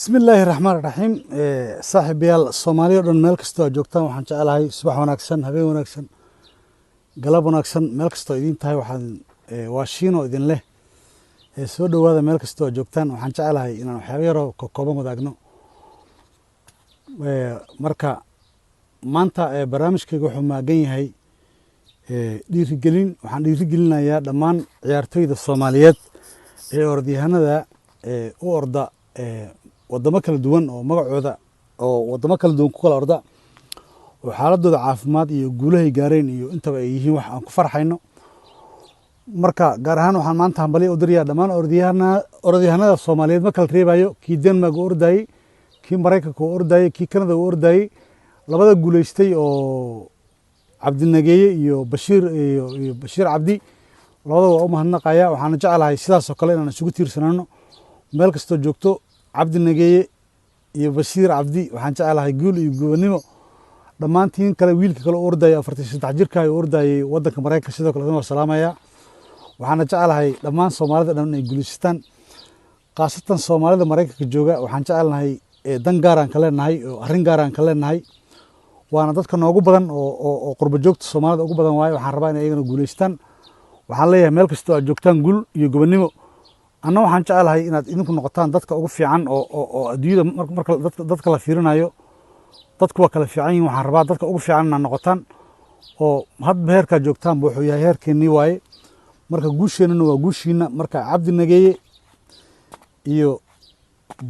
بسم الله الرحمن الرحيم صاحب يال الصومالي ودن مeel kasto joogtaan waxaan jecelahay subax wanaagsan habeen wanaagsan galab wanaagsan meel kasto idin tahay waxaan waashiino idin leh soo dhawaada meel kasto joogtaan waxaan jecelahay inaan waxyaabo yar oo kooban wadaagno marka maanta barnaamijkayga wuxuu maagan yahay dhiirigelin waxaan dhiirigelinayaa dhammaan ciyaartoyda Soomaaliyeed orodyahanada u orda wadamo kala duwan oo magacooda oo wadamo kala duwan ku kala orda oo xaaladooda caafimaad iyo guulahay gaareen iyo intaba ay yihiin wax aan ku farxayno marka gaar ahaan waxaan maanta hambali u dirayaa dhammaan orodyahanada Soomaaliyeed ma kala reebayo kii Denmark oo ordayay kii Mareykanka oo ordayay kii Canada oo ordayay labada guuleystay oo Cabdinageeye iyo Bashiir Cabdi labada waa u mahadnaqaya waxaan jecelahay sidaas oo kale inaan isugu tiirsanaano meel kasto joogto Cabdinageeye iyo Bashiir Cabdi waxaan jecelahay guul iyo gobonimo dhamaantiin kale wiilka kale oo ordayay 43 jirka oo ordayay wadanka Mareykanka sidoo kale waan salaamaya waxaan jecelahay dhammaan Soomaalida dhan inay guuleystaan qaasatan Soomaalida Mareykanka jooga waxaan jecelahay dan gaar aan ka leenahay oo arrin gaar aan ka leenahay waana dadka noogu badan oo qurbo joogta Soomaalida ugu badan waayo waxaan rabaa inay iyagana guuleystaan waxaan leeyahay meel kasto aad joogtaan guul iyo gobonimo anna waxaan jecelahay inaad idinku noqotaan dadka ugu fiican oo adduunyada marka dadka la fiirinayo dadku waa kala fiican yihiin waxaan rabaa dadka ugu fiican inaad noqotaan oo hadba heerka joogtaan wuxuu yahay heerkeennii waaye marka guusheenana waa guushiina marka Cabdinageeye iyo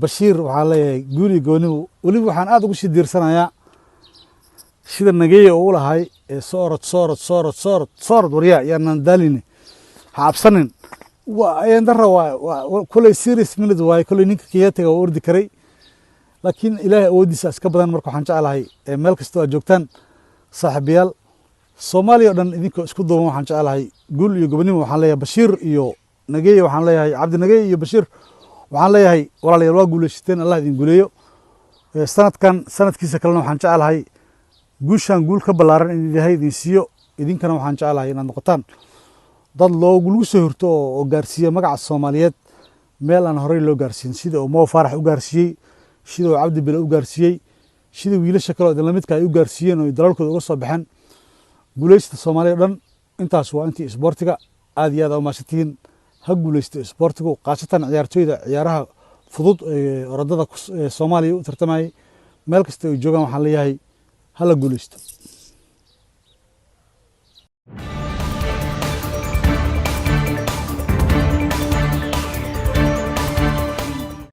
Bashiir waxaa leeyahay guul iyo gobonimo weliba waxaan aad ugu sii diirsanayaa sida Nageeye oo u lahay soorod waryaa yaanan daalin ha absanin ayaan dara waa kulay serious minute waay kulay ninka kiyataga oo ordi karay laakiin ilaahay awoodiisa iska badan marka waxaan jecelahay meel kasto aad joogtaan saaxiibayaal Soomaaliya dhan idinka isku duuban waxaan jecelahay guul iyo gobonimo waxaan leeyahay Bashiir iyo Nageeye waxaan leeyahay Cabdinageeye iyo Bashiir waxaan leeyahay walaalayaal waa guuleysteen Allah idin guuleeyo sanadkiisa kalena waxaan jecelahay guushan guul ka balaaran in Ilaahay idin siiyo idinkana waxaan jecelahay inaad noqotaan dad loogu soo horto oo gaarsiiyo magaca Soomaaliyeed meel aan horey loo gaarsiin sida Mo Farax u gaarsiiyay sida Cabdi Bilo u gaarsiiyay sida wiilasha kale oo la midka ay u gaarsiiyeen oo dalalkooda uga soo baxeen guuleysta Soomaaliya dhan intaas waa intii isboortiga aad iyo aad u maashatiin ha guuleysto isboortigu qaasatan ciyaartoyda ciyaaraha fudud ee orodada Soomaaliya u tartamay meel kasta ay joogaan waxaan leeyahay hala guuleysto